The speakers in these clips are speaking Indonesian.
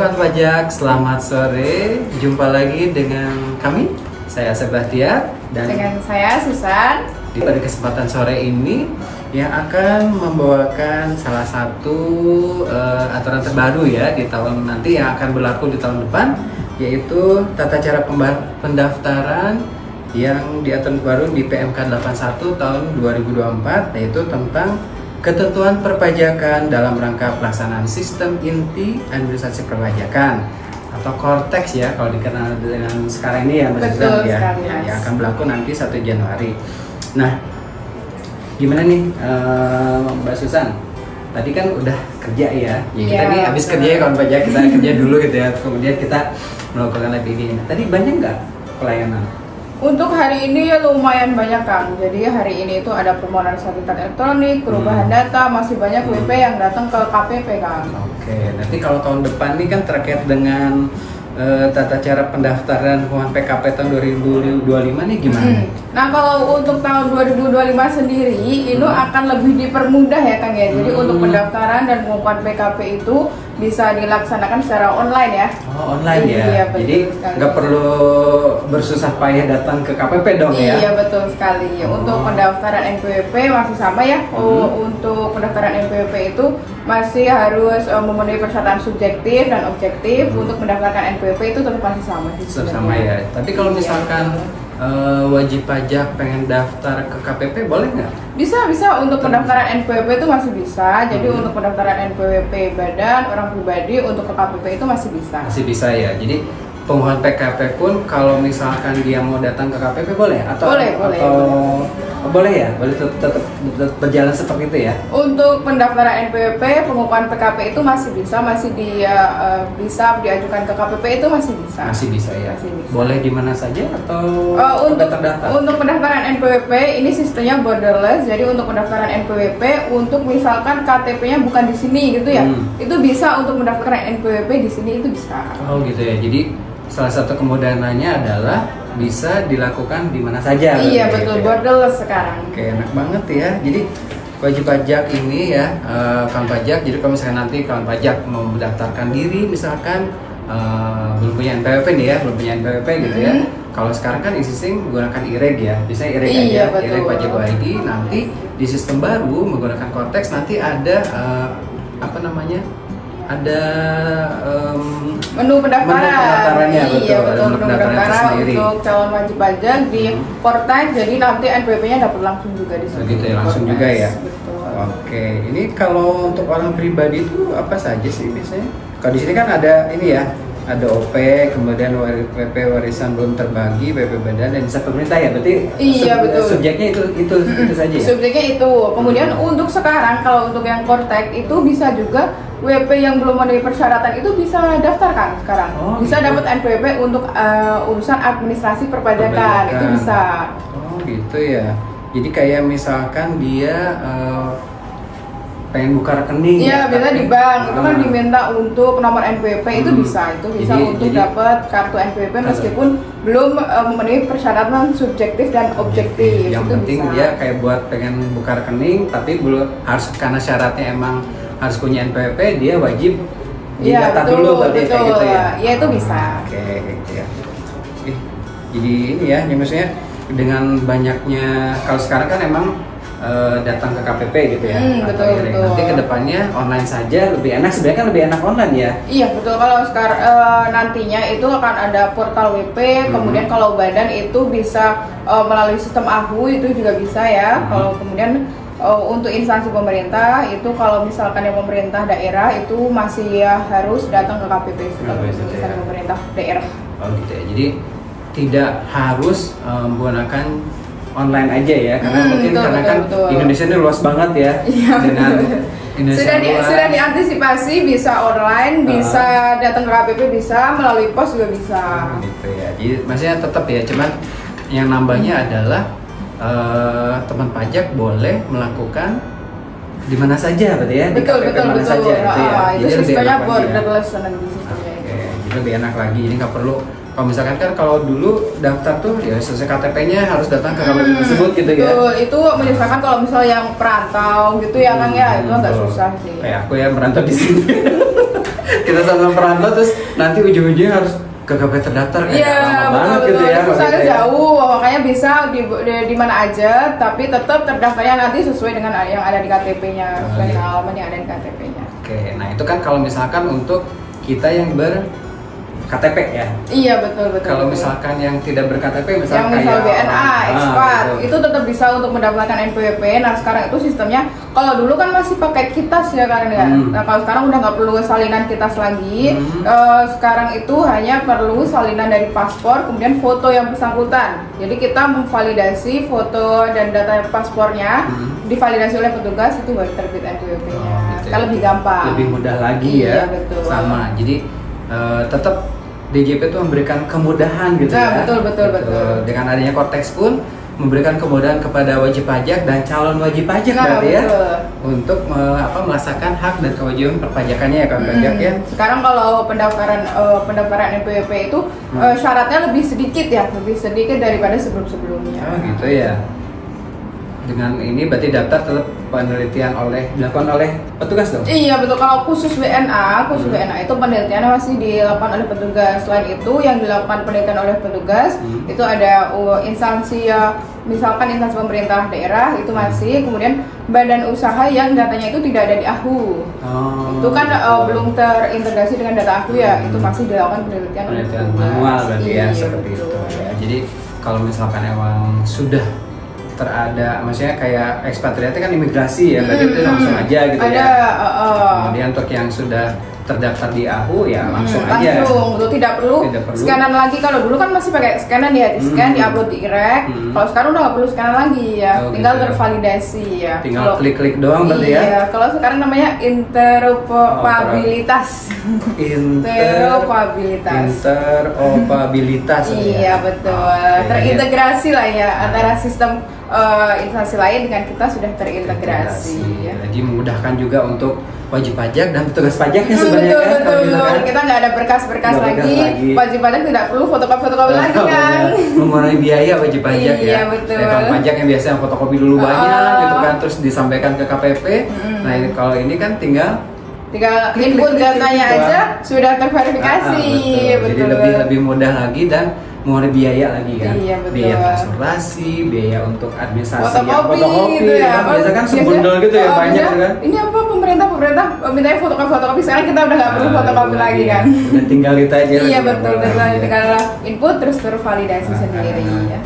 kawan pajak, selamat sore. Jumpa lagi dengan kami, saya Asep Bahtiar dan dengan saya Susan. Pada kesempatan sore ini yang akan membawakan salah satu aturan terbaru ya di tahun nanti yang akan berlaku di tahun depan, yaitu tata cara pendaftaran yang diatur baru di PMK 81 tahun 2024, yaitu tentang ketentuan perpajakan dalam rangka pelaksanaan sistem inti administrasi perpajakan atau Cortex ya kalau dikenal dengan sekarang ini ya Mbak Susan ya, yang akan berlaku nanti 1 Januari. Nah, gimana nih Mbak Susan? Tadi kan udah kerja ya, kita nih habis kerja ya kawan pajak, kita kerja dulu gitu ya, kemudian kita melakukan lab ini. Tadi banyak nggak pelayanan? Untuk hari ini ya lumayan banyak Kang. Jadi hari ini itu ada permohonan sertifikat elektronik, perubahan data, masih banyak WP yang datang ke KPP Kang. Oke, nanti kalau tahun depan ini kan terkait dengan tata cara pendaftaran pengumuman PKP tahun 2025 nih gimana? Nah kalau untuk tahun 2025 sendiri itu akan lebih dipermudah ya Kang ya. Jadi untuk pendaftaran dan pengumuman PKP itu bisa dilaksanakan secara online ya. Oh online ya, iya, jadi nggak perlu bersusah payah datang ke KPP dong ya? Iya betul sekali. Untuk pendaftaran NPWP masih sama ya. Untuk pendaftaran NPWP itu masih harus memenuhi persyaratan subjektif dan objektif. Untuk mendaftarkan NPWP itu tetap masih sama. Tetap sama ya. Tapi kalau misalkan wajib pajak pengen daftar ke KPP boleh nggak? Bisa untuk pendaftaran NPWP itu masih bisa. Jadi untuk pendaftaran NPWP badan orang pribadi untuk ke KPP itu masih bisa. Masih bisa ya. Jadi pengumuman PKP pun kalau misalkan dia mau datang ke KPP boleh atau boleh ya, boleh tetap berjalan seperti itu ya. Untuk pendaftaran NPWP, pengumuman PKP itu masih bisa, bisa diajukan ke KPP itu masih bisa. Masih bisa ya. Masih bisa. Boleh di mana saja atau untuk pendaftaran NPWP ini sistemnya borderless. Jadi untuk pendaftaran NPWP untuk misalkan KTP-nya bukan di sini gitu ya, itu bisa untuk mendaftarkan NPWP di sini itu bisa. Oh gitu ya. Jadi salah satu kemudahannya adalah bisa dilakukan di mana saja. Iya betul, ya. Borderless sekarang. Oke, enak banget ya. Jadi wajib pajak ini ya, kawan pajak. Jadi kalau misalkan nanti kawan pajak mau mendaftarkan diri, misalkan belum punya NPWP nih ya, belum punya NPWP gitu ya. Kalau sekarang kan existing menggunakan IREG ya, bisa IREG aja, IREG Pajak ID. Nanti di sistem baru menggunakan Cortex nanti ada ada menu pendaftarannya, betul. Menu pendaftaran untuk calon wajib pajak di Cortex. Jadi nanti NPWP-nya dapat langsung juga di sini. Begitu ya, langsung juga ya. Betul. Oke, ini kalau untuk orang pribadi itu apa saja sih biasanya? Kalau di sini kan ada ini ya, ada OP, kemudian WP warisan belum terbagi, WP badan dan desa pemerintah ya, berarti betul. Subjeknya itu saja ya? Subjeknya itu. Kemudian untuk sekarang kalau untuk yang Cortex itu bisa juga WP yang belum memenuhi persyaratan itu bisa daftar kan sekarang. Bisa dapat NPWP untuk urusan administrasi perpajakan. Itu bisa. Oh gitu ya. Jadi kayak misalkan dia pengen buka rekening ya bisa di bank, itu kan diminta untuk nomor NPWP itu bisa untuk dapat kartu NPWP meskipun belum memenuhi persyaratan subjektif dan objektif. Yang itu penting bisa. dia kayak buat pengen buka rekening tapi belum harus, karena syaratnya emang harus punya NPWP, dia wajib didata dulu berarti kayak gitu ya. Ya itu bisa. Oke, gitu ya. Jadi ini ya, maksudnya dengan banyaknya kalau sekarang kan emang datang ke KPP gitu ya. Betul. Nanti kedepannya online saja lebih enak, sebenarnya kan lebih enak online ya. Iya betul, kalau sekarang nantinya itu akan ada portal WP, kemudian kalau badan itu bisa melalui sistem AHU itu juga bisa ya. Kalau kemudian untuk instansi pemerintah itu kalau misalkan yang pemerintah daerah itu masih harus datang ke KPP kalau instansi pemerintah daerah. Oh gitu ya. Jadi tidak harus menggunakan online aja ya, karena mungkin betul. Indonesia ini luas banget ya. Dengan Indonesia sudah diantisipasi, bisa online, bisa datang ke KPP, bisa melalui pos juga bisa. Gitu ya. Jadi maksudnya tetap ya, cuman yang nambahnya adalah teman pajak boleh melakukan di mana saja berarti ya. Betul. Saja, gitu ya. Itu sistemnya borderless nanti sistemnya. Jadi lebih enak lagi. Jadi nggak perlu. Kalau misalkan kan kalau dulu daftar tuh ya sesuai KTP-nya harus datang ke KPP tersebut gitu ya. Betul, itu misalkan kalau misalnya yang perantau gitu ya Kang ya, itu agak susah sih. Kayak aku yang merantau di sini. Kita sama perantau terus nanti ujung-ujungnya harus ke KPP terdaftar kayak Iya, lama banget betul, gitu ya. itu sangat maksudnya. jauh, makanya bisa di mana aja, tapi tetap terdaftarnya nanti sesuai dengan yang ada di KTP-nya, sesuai dengan alamat yang ada di KTP-nya. Oke, nah itu kan kalau misalkan untuk kita yang ber KTP ya. Iya, betul. Kalau betul. misalkan yang tidak ber-KTP yang misalkan misal BNA, expat, gitu. itu tetap bisa untuk mendapatkan NPWP. Nah sekarang itu sistemnya, kalau dulu kan masih pakai kitas ya kan ya. Nah kalau sekarang udah nggak perlu salinan kitas lagi. Sekarang itu hanya perlu salinan dari paspor, kemudian foto yang bersangkutan. Jadi kita memvalidasi foto dan data paspornya, divalidasi oleh petugas, itu baru terbit NPWP-nya. Gitu Sekarang lebih gampang, lebih mudah lagi Iya, ya. betul. Sama. Jadi tetap DJP itu memberikan kemudahan gitu Nah, ya. betul. Dengan adanya Kortex pun memberikan kemudahan kepada wajib pajak dan calon wajib pajak Nah, berarti ya betul. untuk melaksanakan hak dan kewajiban perpajakannya ya kan pajak ya. Sekarang kalau pendaftaran NPWP itu syaratnya lebih sedikit daripada sebelumnya. Oh gitu ya. Dengan ini berarti daftar tetap penelitian dilakukan oleh petugas dong. Iya betul, kalau khusus WNA itu penelitiannya masih dilakukan oleh petugas. Selain itu yang dilakukan penelitian oleh petugas itu ada instansi misalkan instansi pemerintah daerah itu masih, kemudian badan usaha yang datanya itu tidak ada di AHU. Itu kan belum terintegrasi dengan data AHU ya, itu masih dilakukan penelitian oleh petugas. Manual berarti ya Iya, seperti betul. itu ya. Jadi kalau misalkan emang sudah maksudnya kayak ekspatriatnya kan imigrasi ya, berarti itu langsung aja gitu ada, ya. Kemudian untuk yang sudah terdaftar di AHU ya langsung aja. Langsung, betul, tidak perlu scanan lagi. Kalau dulu kan masih pakai scanan ya, di scan, diupload di IREK. Kalau sekarang udah nggak perlu scanan lagi ya, tinggal gitu. Tervalidasi ya. Tinggal klik-klik doang berarti ya. Iya, kalau sekarang namanya interoperabilitas. Interoperabilitas. Iya betul, terintegrasi lah ya antara sistem instansi lain dengan kita sudah terintegrasi. Ya. Jadi memudahkan juga untuk wajib pajak dan petugas pajaknya sebenarnya betul, kan. betul. Kita nggak ada berkas-berkas lagi. Wajib pajak tidak perlu fotokopi lagi kan. Mengurangi biaya wajib pajak ya. Iya betul. Kalau pajak yang biasanya fotokopi dulu banyak gitu kan, terus disampaikan ke KPP. Nah kalau ini kan tinggal input datanya aja sudah terverifikasi. Betul. Jadi lebih mudah lagi dan mengurangi biaya lagi kan. Iya, betul. Biaya transaksi, biaya untuk administrasi fotokopi gitu ya. Biasanya kan sebundel gitu ya banyak kan. Ini apa pemerintah mintanya fotokopi, sekarang kita udah nggak perlu fotokopi lagi kan. Dan tinggal kita aja. Iya betul, tinggal input terus tervalidasi sendiri ya.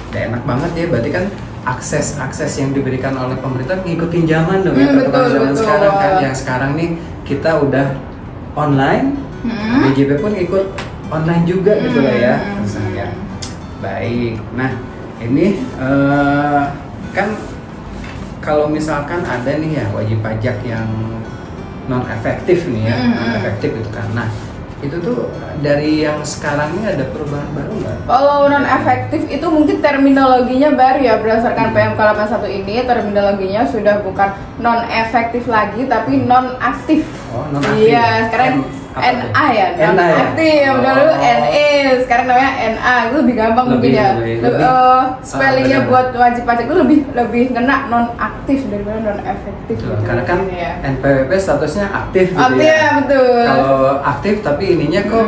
Udah enak banget ya, berarti kan akses yang diberikan oleh pemerintah ngikutin zaman dong ya, perkembangan zaman sekarang kan. Yang sekarang nih kita udah online, DJP pun ikut online juga gitu lah ya. Baik, nah ini kan kalau misalkan ada nih ya wajib pajak yang non efektif nih ya, non efektif itu kan. Nah itu tuh dari yang sekarang ini ada perubahan baru nggak? Kalau non efektif itu mungkin terminologinya baru ya, berdasarkan PMK 81 ini terminologinya sudah bukan non efektif lagi tapi non aktif. Oh, non aktif. Iya, sekarang NA ya, non aktif. Dulu NE, sekarang namanya NA. Itu lebih gampang mungkin ya. Spellingnya buat wajib pajak itu lebih kena non aktif daripada non efektif. Karena kan NPWP statusnya aktif gitu ya. ya. Betul. Kalau aktif tapi ininya kok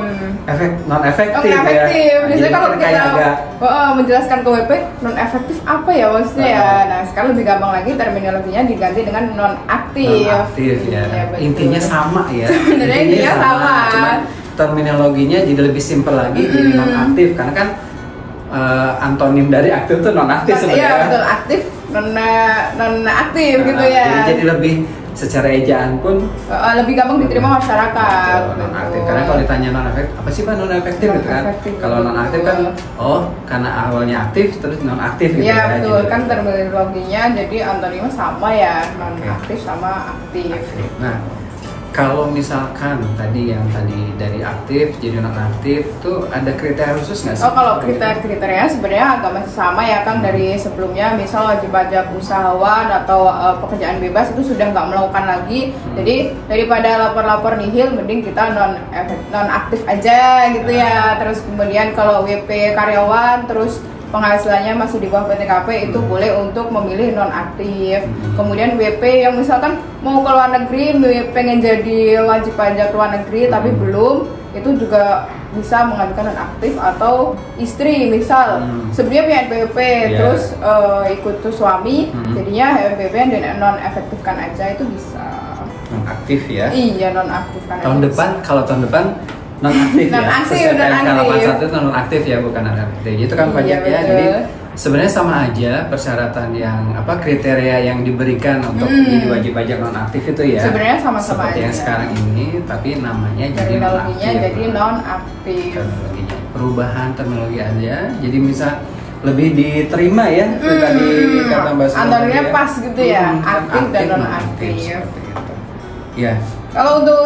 non efektif ya. Biasanya kalau kita menjelaskan ke WP non efektif apa ya maksudnya ya. Nah sekarang lebih gampang lagi, terminologinya diganti dengan non aktif. Non aktif ya. Intinya sama ya. Sebenarnya intinya sama. Cuman terminologinya jadi lebih simpel lagi, jadi non aktif karena kan antonim dari aktif tuh non aktif sebenarnya. Iya betul, aktif non aktif gitu ya. Jadi lebih secara ejaan pun lebih gampang diterima masyarakat. Non aktif karena kalau ditanya non efektif apa sih Pak non efektif gitu kan? Kalau non aktif kan karena awalnya aktif terus non aktif gitu ya. Iya betul gitu. kan terminologinya jadi antonimnya sama ya, non aktif sama aktif. Nah kalau misalkan tadi dari aktif jadi non aktif tuh ada kriteria khusus nggak sih? Kalau kriteria sebenarnya agak masih sama ya Kang dari sebelumnya, misal wajib pajak usahawan atau pekerjaan bebas itu sudah nggak melakukan lagi. Jadi daripada lapor-lapor nihil, mending kita non aktif aja gitu ya. Terus kemudian kalau WP karyawan terus penghasilannya masih di bawah PTKP itu boleh untuk memilih nonaktif. Kemudian WP yang misalkan mau ke luar negeri, pengen jadi wajib pajak luar negeri tapi belum, itu juga bisa mengajukan nonaktif. Atau istri misal sebelumnya punya NPWP terus ikut tuh suami, jadinya NPWP yang non efektifkan aja, itu bisa nonaktif ya. Iya, nonaktifkan tahun aja depan bisa. Kalau tahun depan nonaktif ya. nonaktif. PMK 81 itu nonaktif ya, bukan nonaktif. Itu kan pajak ya. Jadi sebenarnya sama aja persyaratan yang kriteria yang diberikan untuk jadi wajib pajak nonaktif itu ya. Sebenarnya sama-sama seperti aja. yang sekarang ini, tapi namanya jadi nonaktif. Jadi nonaktif. Terminologinya. Perubahan terminologi aja. Jadi misal lebih diterima ya. Tadi kata bahasa antaranya pas gitu ya, aktif dan nonaktif. Ya. Kalau untuk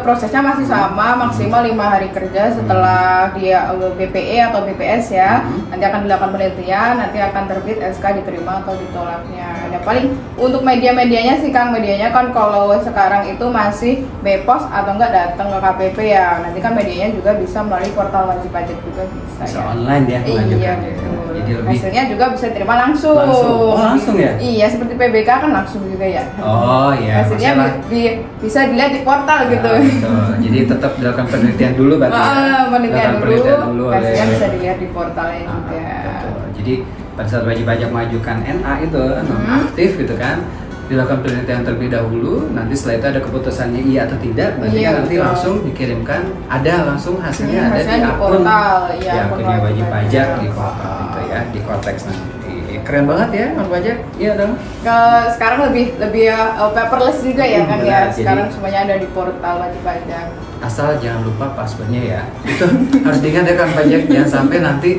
prosesnya masih sama, maksimal 5 hari kerja setelah dia BPE atau BPS ya. Nanti akan dilakukan penelitian, nanti akan terbit SK diterima atau ditolaknya. Ya paling untuk media-medianya sih Kang, medianya kan kalau sekarang itu masih BPOS atau enggak datang ke KPP ya. Nanti kan medianya juga bisa melalui portal wajib pajak juga bisa ya. Online ya mengajukan. Iya, betul. Jadi lebih hasilnya juga bisa terima langsung. Oh, langsung ya? Iya, seperti PBK kan langsung juga ya. Oh iya. Hasilnya bisa dilihat di portal gitu. Betul. Jadi tetap dilakukan penelitian dulu berarti. Penelitian dulu. Hasilnya ya. bisa dilihat di portalnya juga. Betul. Jadi pada saat wajib pajak mengajukan NA itu nonaktif gitu kan, dilakukan penelitian terlebih dahulu. Nanti setelah itu ada keputusannya iya atau tidak. Berarti nanti langsung dikirimkan. Ada langsung hasilnya ada di akun portal. Ya, akunnya wajib pajak di portal itu ya, di Kortex nanti. Keren banget ya wajib pajak, iya dong. Sekarang lebih paperless juga ya kan ya. Sekarang semuanya ada di portal wajib pajak. Asal jangan lupa passwordnya ya. Itu harus diingat ya kan pajak, jangan sampai nanti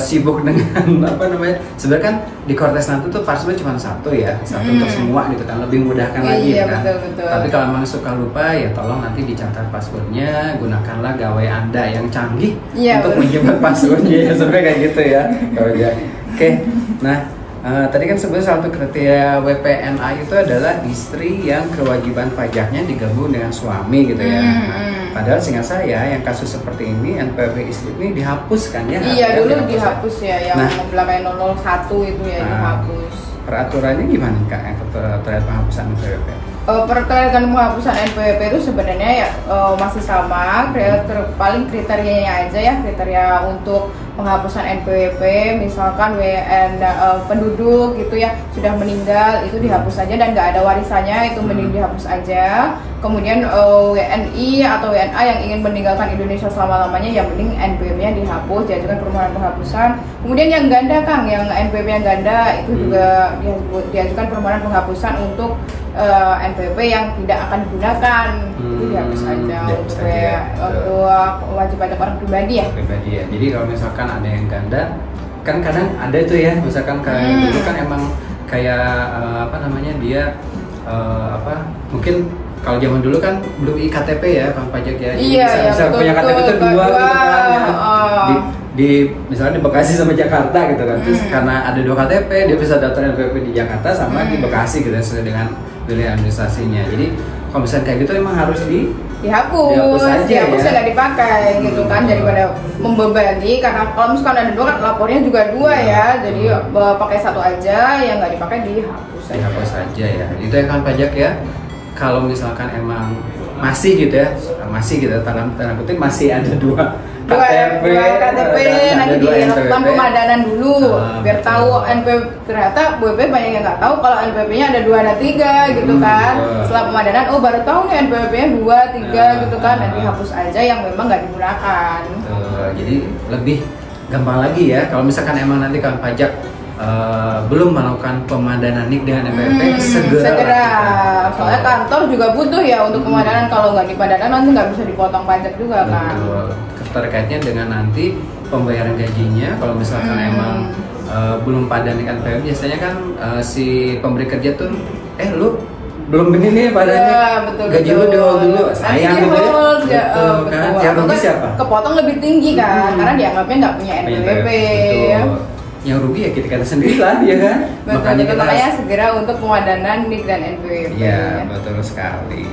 sibuk dengan apa namanya. Sebenarnya kan di Kortex nanti tuh password cuma satu ya, satu untuk semua gitu kan, lebih memudahkan lagi iya, kan. Betul. Tapi kalau memang suka lupa ya tolong nanti dicatat passwordnya, gunakanlah gawai Anda yang canggih untuk menyimpan passwordnya ya, sebenarnya kayak gitu ya. Oke, nah tadi kan sebenarnya salah satu kriteria WPNA itu adalah istri yang kewajiban pajaknya digabung dengan suami gitu ya. Padahal seingat saya yang kasus seperti ini NPWP istri ini dihapuskan ya. Iya dulu dihapus ya, yang belakang 001 itu ya dihapus. Peraturannya gimana Kak yang terkait penghapusan NPWP? Terkait dengan penghapusan NPWP itu sebenarnya ya masih sama, paling kriterianya aja ya, kriteria untuk penghapusan NPWP misalkan penduduk gitu ya sudah meninggal itu dihapus aja dan nggak ada warisannya itu mending dihapus aja. Kemudian WNI atau WNA yang ingin meninggalkan Indonesia selama-lamanya yang mending NPWP-nya dihapus, diajukan permohonan penghapusan. Kemudian yang ganda Kang, yang NPWP yang ganda itu juga diajukan permohonan penghapusan untuk NPWP yang tidak akan digunakan itu dihapus aja untuk wajib pajak orang pribadi ya. Pribadi ya. Jadi kalau misalkan ada yang ganda, kan kadang ada tuh ya, misalkan kayak dulu kan emang kayak apa namanya dia mungkin kalau zaman dulu kan belum iktp ya Bang Pajak ya. Jadi bisa punya KTP itu dua gitu kan. Ya. Misalnya di Bekasi sama Jakarta gitu kan. Terus karena ada 2 KTP dia bisa daftar NPWP di Jakarta sama di Bekasi gitu sesuai dengan wilayah administrasinya. Jadi kalau misalnya kayak gitu emang harus dihapus aja ya. Nggak dipakai gitu kan, daripada membebani, karena kalau misalkan ada 2 kan lapornya juga 2 ya, jadi pakai 1 aja yang nggak dipakai dihapus aja ya. Itu ya kan pajak ya. Kalau misalkan emang masih gitu ya, tanda kutip masih ada 2 KTP, nanti dilakukan pemadanan dulu biar tahu NPWP. Ternyata BPP banyak yang nggak tahu kalau NPWP-nya ada 2 dan 3 gitu kan. Setelah pemadanan baru tahu nih NPWP-nya 2, 3 gitu kan, dan dihapus aja yang memang nggak digunakan. Jadi lebih gampang lagi ya kalau misalkan emang nanti kan pajak belum melakukan pemadanan NIK dengan NPWP, segera. Soalnya kantor juga butuh ya untuk pemadanan, kalau nggak dipadanan nanti nggak bisa dipotong pajak juga kan. Terkaitnya dengan nanti pembayaran gajinya, kalau misalkan emang belum padan dengan NPWP, biasanya kan si pemberi kerja tuh lu belum begini nih padannya, gaji lu dulu sayang gitu ya. Kan yang rugi siapa? Kepotong lebih tinggi kan, karena dianggapnya nggak punya NPWP. Yang rugi ya kita sendiri lah ya kan. Makanya segera untuk pemadanan NIK dan NPWP. Iya betul sekali.